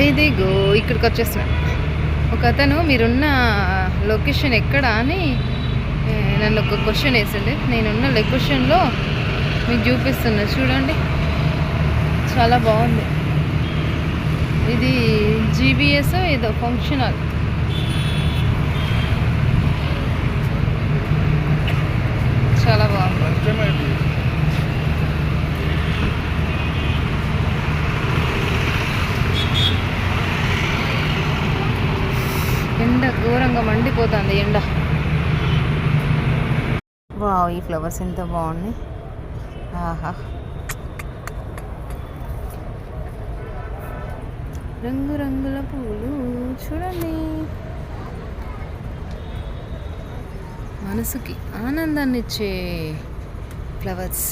ఇదిగో ఇక్కడికి వచ్చేస్తున్నా. ఒక అతను మీరున్న లొకేషన్ ఎక్కడ అని నన్ను ఒక క్వశ్చన్ వేసిండే. నేనున్న లొకేషన్లో మీకు చూపిస్తున్నా చూడండి, చాలా బాగుంది. ఇది జీబీఎస్ ఏదో ఫంక్షన్ హాల్. చాలా బాగుంది. ఎండ ఘోరంగా మండిపోతుంది ఎండ. వావ్, ఈ ఫ్లవర్స్ ఎంత బాగున్నాయి. ఆహా, రంగురంగుల పూలు చూడండి, మనసుకి ఆనందాన్ని ఇచ్చే ఫ్లవర్స్.